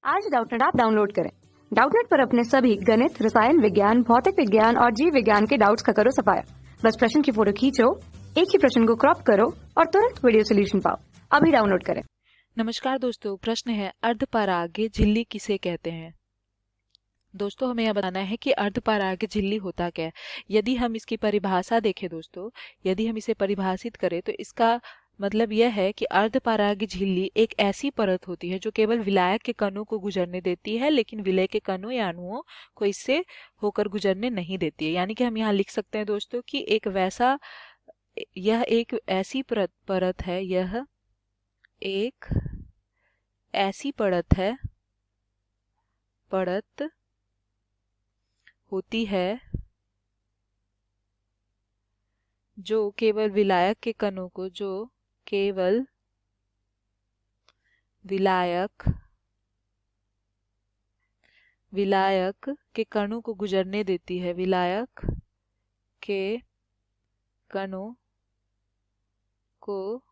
आज Doubtnut app download करें। Doubtnut पर अपने सभी गणित, रसायन विज्ञान, भौतिक विज्ञान और जीव विज्ञान के डाउट्स का करो सफाया। बस प्रश्न की फोटो खींचो, एक ही प्रश्न को क्रॉप करो और तुरंत वीडियो सोल्यूशन पाओ। अभी डाउनलोड करें। नमस्कार दोस्तों, प्रश्न है अर्धपराग झिल्ली किसे कहते हैं। दोस्तों, हमें यह बताना है कि अर्धपराग झिल्ली होता क्या है। यदि हम इसकी परिभाषा देखें दोस्तों, यदि हम इसे परिभाषित करें तो इसका मतलब यह है कि अर्धपराग झिल्ली एक ऐसी परत होती है जो केवल विलायक के कणों को गुजरने देती है, लेकिन विलय के कणों या अणुओं को इससे होकर गुजरने नहीं देती है। यानी कि हम यहाँ लिख सकते हैं दोस्तों कि यह एक ऐसी परत है, यह एक ऐसी परत होती है जो केवल विलायक के कणों को केवल विलायक के कणों को गुजरने देती है, विलायक के कणों को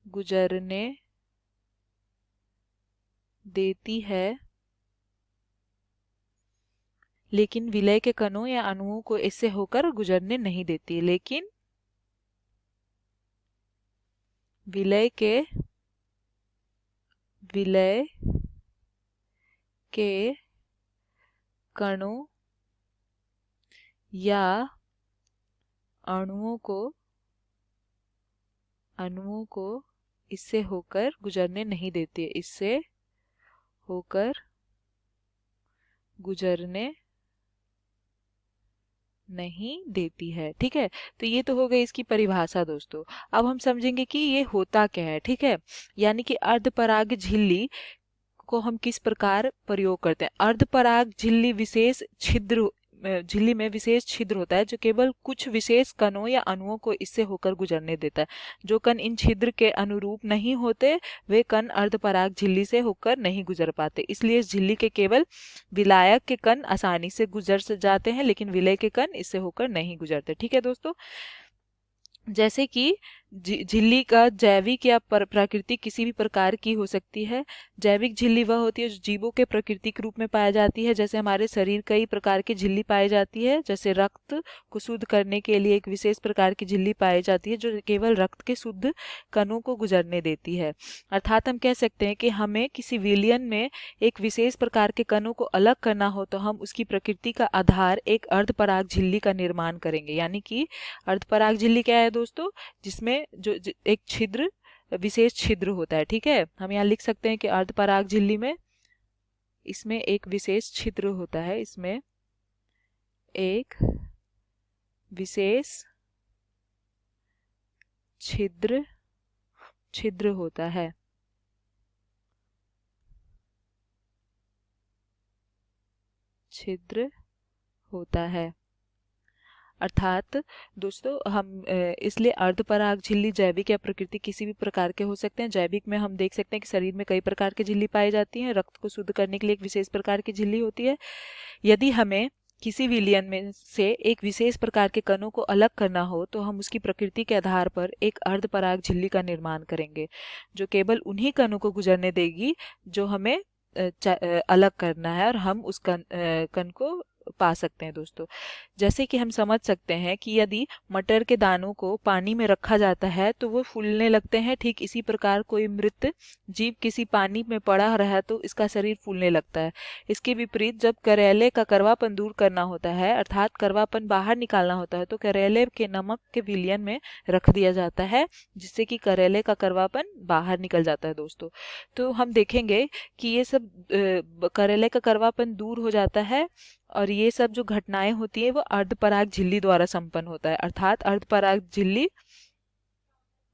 गुजरने देती है, लेकिन विलय के कणों या अणुओं को इससे होकर गुजरने नहीं देती है। लेकिन विलय के कणों या अणुओं को इससे होकर गुजरने नहीं देती है, इससे होकर गुजरने नहीं देती है। ठीक है, तो ये तो हो गई इसकी परिभाषा दोस्तों। अब हम समझेंगे कि ये होता क्या है। ठीक है, यानी कि अर्धपराग झिल्ली को हम किस प्रकार प्रयोग करते हैं। अर्धपराग झिल्ली में विशेष छिद्र होता है जो केवल कुछ विशेष कणों या अणुओं को इससे होकर गुजरने देता है। जो कण इन छिद्र के अनुरूप नहीं होते वे कण अर्धपराग झिल्ली से होकर नहीं गुजर पाते। इसलिए इस झिल्ली के केवल विलायक के कण आसानी से गुजर जाते हैं, लेकिन विलय के कण इससे होकर नहीं गुजरते। ठीक है दोस्तों, जैसे कि झिल्ली का जैविक या प्राकृतिक किसी भी प्रकार की हो सकती है। जैविक झिल्ली वह होती है जो जीवों के प्राकृतिक रूप में पाई जाती है। जैसे हमारे शरीर कई प्रकार की झिल्ली पाई जाती है, जैसे रक्त को शुद्ध करने के लिए एक विशेष प्रकार की झिल्ली पाई जाती है जो केवल रक्त के शुद्ध कणों को गुजरने देती है। अर्थात हम कह सकते हैं कि हमें किसी विलयन में एक विशेष प्रकार के कणों को अलग करना हो तो हम उसकी प्रकृति का आधार एक अर्धपराग झिल्ली का निर्माण करेंगे। यानी कि अर्धपराग झिल्ली क्या है दोस्तों, जिसमें एक विशेष छिद्र होता है। ठीक है, हम यहाँ लिख सकते हैं कि अर्धपराग झिल्ली में इसमें एक विशेष छिद्र होता है, इसमें एक विशेष छिद्र होता है। अर्थात दोस्तों हम इसलिए अर्धपराग झिल्ली जैविक या प्राकृतिक किसी भी प्रकार के हो सकते हैं। जैविक में हम देख सकते हैं कि शरीर में कई प्रकार की झिल्ली पाई जाती हैं। रक्त को शुद्ध करने के लिए एक विशेष प्रकार की झिल्ली होती है। यदि हमें किसी विलयन में से एक विशेष प्रकार के कणों को अलग करना हो तो हम उसकी प्रकृति के आधार पर एक अर्धपराग झिल्ली का निर्माण करेंगे जो केवल उन्हीं कणों को गुजरने देगी जो हमें अलग करना है, और हम उस कण को पा सकते हैं दोस्तों। जैसे कि हम समझ सकते हैं कि यदि मटर के दानों को पानी में रखा जाता है तो वो फूलने लगते हैं, ठीक इसी प्रकार कोई मृत जीव किसी पानी में पड़ा रहा तो इसका शरीर फूलने लगता है। इसके विपरीत जब करेले का कड़वापन दूर करना होता है, अर्थात कड़वापन बाहर निकालना होता है, तो करेले के नमक के विलयन में रख दिया जाता है जिससे कि करेले का कड़वापन बाहर निकल जाता है दोस्तों। तो हम देखेंगे कि ये सब करेले का कड़वापन दूर हो जाता है, और ये सब जो घटनाएं होती है वो अर्धपराग झिल्ली द्वारा संपन्न होता है। अर्थात अर्धपराग झिल्ली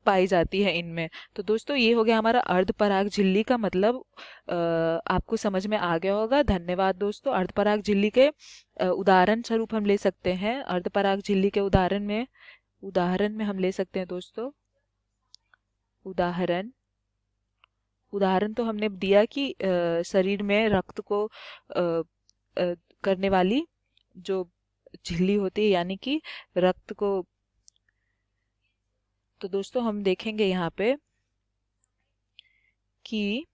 पाई जाती है इनमें। तो दोस्तों, ये हो गया हमारा अर्धपराग झिल्ली का मतलब। आपको समझ में आ गया होगा। धन्यवाद दोस्तों। अर्धपराग झिल्ली के उदाहरण स्वरूप हम ले सकते हैं। अर्धपराग झिल्ली के उदाहरण में हम ले सकते हैं दोस्तों। उदाहरण तो हमने दिया कि शरीर में रक्त को करने वाली जो झिल्ली होती है, यानी कि रक्त को। तो दोस्तों हम देखेंगे यहाँ पे कि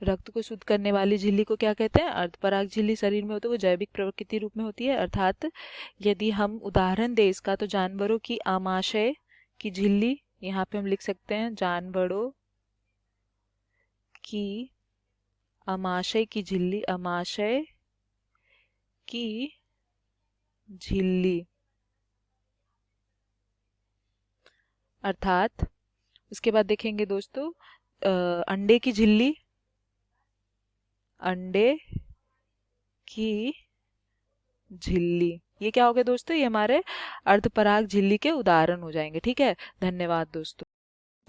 रक्त को शुद्ध करने वाली झिल्ली को क्या कहते हैं? अर्धपराग झिल्ली शरीर में होती है, वो जैविक प्रकृति रूप में होती है। अर्थात यदि हम उदाहरण दें इसका तो जानवरों की आमाशय की झिल्ली, यहाँ पे हम लिख सकते हैं जानवरों की आमाशय की झिल्ली, आमाशय की झिल्ली। अर्थात उसके बाद देखेंगे दोस्तों अंडे की झिल्ली, अंडे की झिल्ली। ये क्या हो गया दोस्तों? ये हमारे अर्धपराग झिल्ली के उदाहरण हो जाएंगे। ठीक है, धन्यवाद दोस्तों।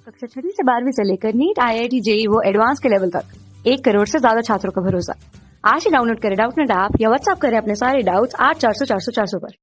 कक्षा 6 से 12वीं से लेकर नीट, IIT, JEE वो एडवांस के लेवल तक 1 करोड़ से ज्यादा छात्रों का भरोसा। आज ही डाउनलोड करें डाउटनेट ऐप या व्हाट्सएप करें अपने सारे डाउट्स 8400 400 400 पर।